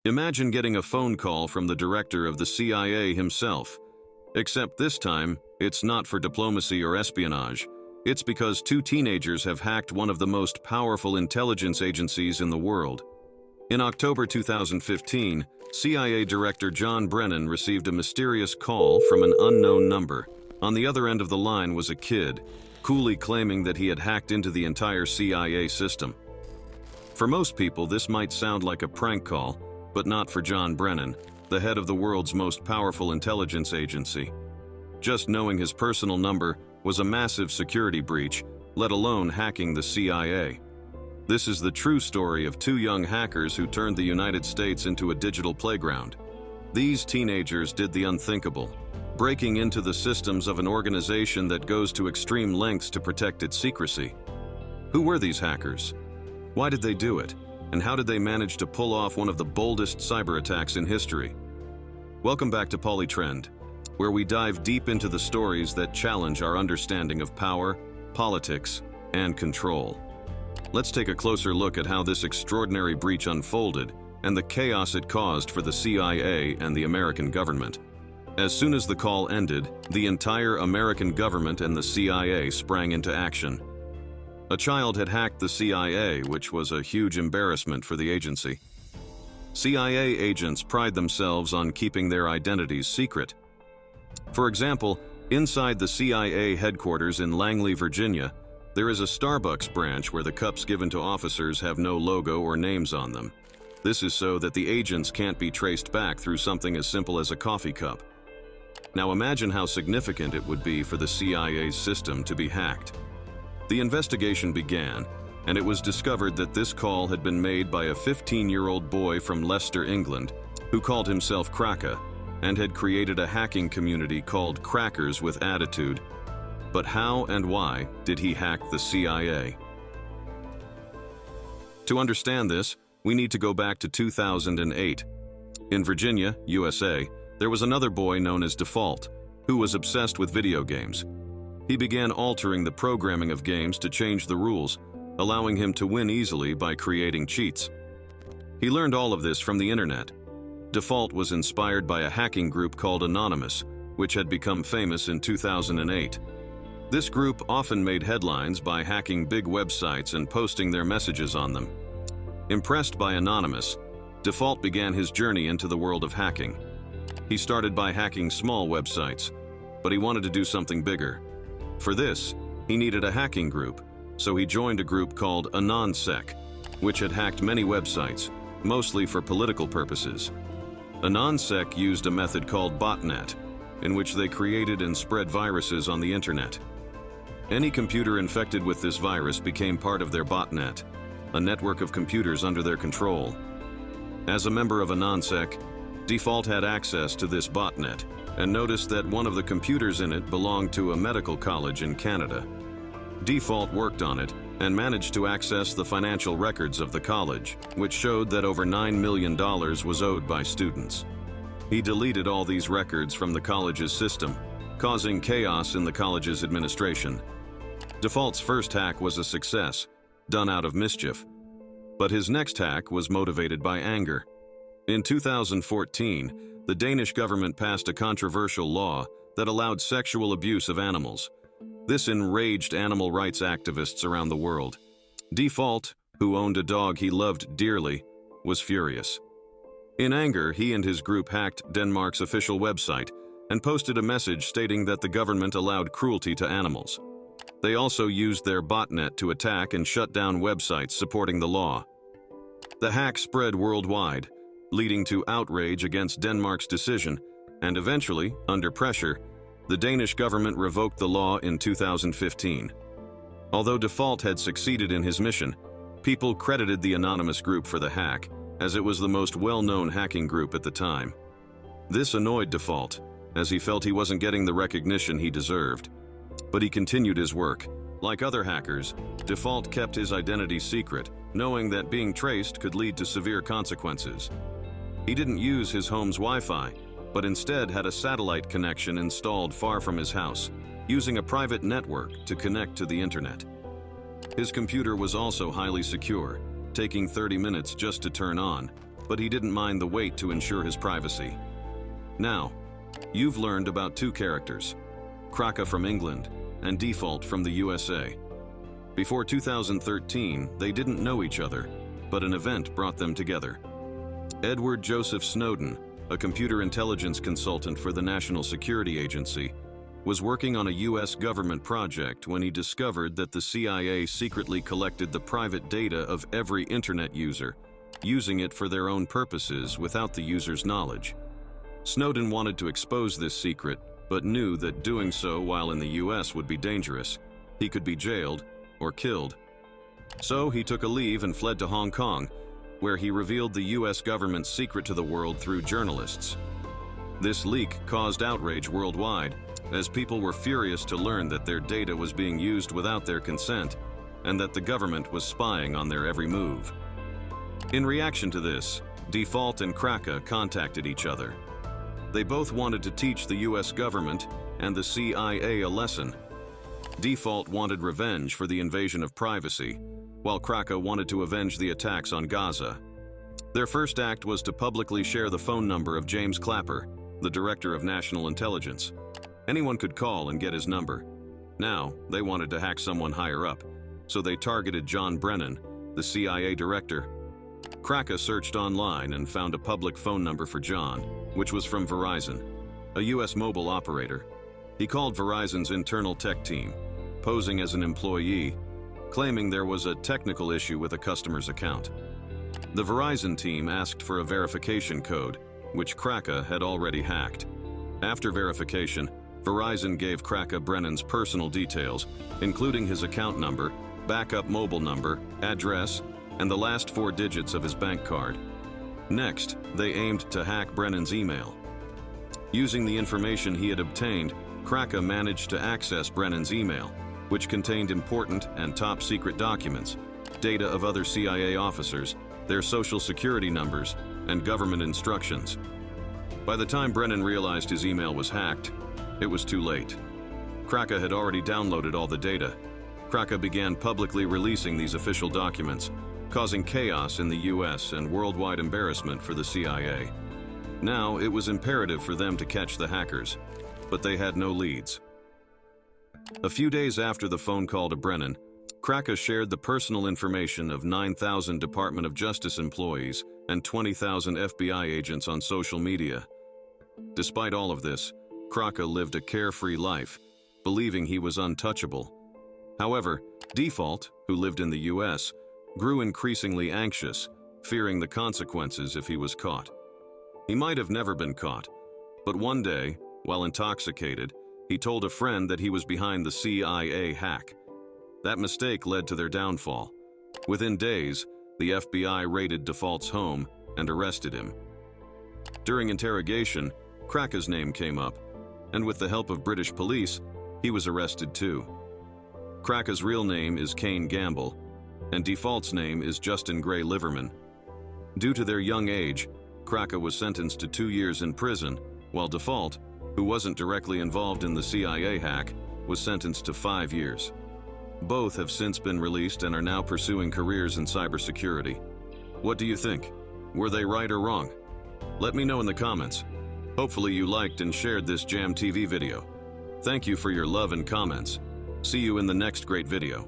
Imagine getting a phone call from the director of the CIA himself. Except this time, it's not for diplomacy or espionage. It's because two teenagers have hacked one of the most powerful intelligence agencies in the world. In October 2015, CIA Director John Brennan received a mysterious call from an unknown number. On the other end of the line was a kid, coolly claiming that he had hacked into the entire CIA system. For most people, this might sound like a prank call, but not for John Brennan, the head of the world's most powerful intelligence agency. Just knowing his personal number was a massive security breach, let alone hacking the CIA. This is the true story of two young hackers who turned the United States into a digital playground. These teenagers did the unthinkable, breaking into the systems of an organization that goes to extreme lengths to protect its secrecy. Who were these hackers? Why did they do it? And how did they manage to pull off one of the boldest cyber attacks in history? Welcome back to Polytrend, where we dive deep into the stories that challenge our understanding of power, politics, and control. Let's take a closer look at how this extraordinary breach unfolded and the chaos it caused for the CIA and the American government. As soon as the call ended, the entire American government and the CIA sprang into action. A child had hacked the CIA, which was a huge embarrassment for the agency. CIA agents pride themselves on keeping their identities secret. For example, inside the CIA headquarters in Langley, Virginia, there is a Starbucks branch where the cups given to officers have no logo or names on them. This is so that the agents can't be traced back through something as simple as a coffee cup. Now imagine how significant it would be for the CIA's system to be hacked. The investigation began, and it was discovered that this call had been made by a 15-year-old boy from Leicester, England, who called himself Kraka, and had created a hacking community called Crackers with Attitude. But how and why did he hack the CIA? To understand this, we need to go back to 2008. In Virginia, USA, there was another boy known as Default, who was obsessed with video games. He began altering the programming of games to change the rules, allowing him to win easily by creating cheats. He learned all of this from the internet. Default was inspired by a hacking group called Anonymous, which had become famous in 2008. This group often made headlines by hacking big websites and posting their messages on them. Impressed by Anonymous, Default began his journey into the world of hacking. He started by hacking small websites, but he wanted to do something bigger. For this, he needed a hacking group, so he joined a group called AnonSec, which had hacked many websites, mostly for political purposes. AnonSec used a method called botnet, in which they created and spread viruses on the internet. Any computer infected with this virus became part of their botnet, a network of computers under their control. As a member of AnonSec, Default had access to this botnet and noticed that one of the computers in it belonged to a medical college in Canada. Default worked on it and managed to access the financial records of the college, which showed that over $9 million was owed by students. He deleted all these records from the college's system, causing chaos in the college's administration. Default's first hack was a success, done out of mischief. But his next hack was motivated by anger. In 2014, the Danish government passed a controversial law that allowed sexual abuse of animals. This enraged animal rights activists around the world. Default, who owned a dog he loved dearly, was furious. In anger, he and his group hacked Denmark's official website and posted a message stating that the government allowed cruelty to animals. They also used their botnet to attack and shut down websites supporting the law. The hack spread worldwide, leading to outrage against Denmark's decision, and eventually, under pressure, the Danish government revoked the law in 2015. Although Default had succeeded in his mission, people credited the anonymous group for the hack, as it was the most well-known hacking group at the time. This annoyed Default, as he felt he wasn't getting the recognition he deserved. But he continued his work. Like other hackers, Default kept his identity secret, knowing that being traced could lead to severe consequences. He didn't use his home's Wi-Fi, but instead had a satellite connection installed far from his house, using a private network to connect to the internet. His computer was also highly secure, taking 30 minutes just to turn on, but he didn't mind the wait to ensure his privacy. Now, you've learned about two characters, Kraka from England and Default from the USA. Before 2013, they didn't know each other, but an event brought them together. Edward Joseph Snowden, a computer intelligence consultant for the National Security Agency, was working on a US government project when he discovered that the CIA secretly collected the private data of every internet user, using it for their own purposes without the user's knowledge. Snowden wanted to expose this secret, but knew that doing so while in the US would be dangerous. He could be jailed or killed. So he took a leave and fled to Hong Kong, where he revealed the US government's secret to the world through journalists. This leak caused outrage worldwide, as people were furious to learn that their data was being used without their consent, and that the government was spying on their every move. In reaction to this, Default and Kraka contacted each other. They both wanted to teach the US government and the CIA a lesson. Default wanted revenge for the invasion of privacy, while Kraka wanted to avenge the attacks on Gaza. Their first act was to publicly share the phone number of James Clapper, the Director of National Intelligence. Anyone could call and get his number. Now, they wanted to hack someone higher up, so they targeted John Brennan, the CIA director. Kraka searched online and found a public phone number for John, which was from Verizon, a US mobile operator. He called Verizon's internal tech team, posing as an employee, claiming there was a technical issue with a customer's account. The Verizon team asked for a verification code, which Kraka had already hacked. After verification, Verizon gave Kraka Brennan's personal details, including his account number, backup mobile number, address, and the last 4 digits of his bank card. Next, they aimed to hack Brennan's email. Using the information he had obtained, Kraka managed to access Brennan's email, which contained important and top-secret documents, data of other CIA officers, their social security numbers, and government instructions. By the time Brennan realized his email was hacked, it was too late. Kraka had already downloaded all the data. Kraka began publicly releasing these official documents, causing chaos in the US and worldwide embarrassment for the CIA. Now, it was imperative for them to catch the hackers, but they had no leads. A few days after the phone call to Brennan, Kraka shared the personal information of 9,000 Department of Justice employees and 20,000 FBI agents on social media. Despite all of this, Kraka lived a carefree life, believing he was untouchable. However, Default, who lived in the US, grew increasingly anxious, fearing the consequences if he was caught. He might have never been caught, but one day, while intoxicated, he told a friend that he was behind the CIA hack. That mistake led to their downfall. Within days, the FBI raided Default's home and arrested him. During interrogation, Kraka's name came up, and with the help of British police, he was arrested too. Kraka's real name is Kane Gamble, and Default's name is Justin Gray Liverman. Due to their young age, Kraka was sentenced to 2 years in prison, while Default, who wasn't directly involved in the CIA hack, was sentenced to 5 years. Both have since been released and are now pursuing careers in cybersecurity. What do you think? Were they right or wrong? Let me know in the comments. Hopefully you liked and shared this Jam TV video. Thank you for your love and comments. See you in the next great video.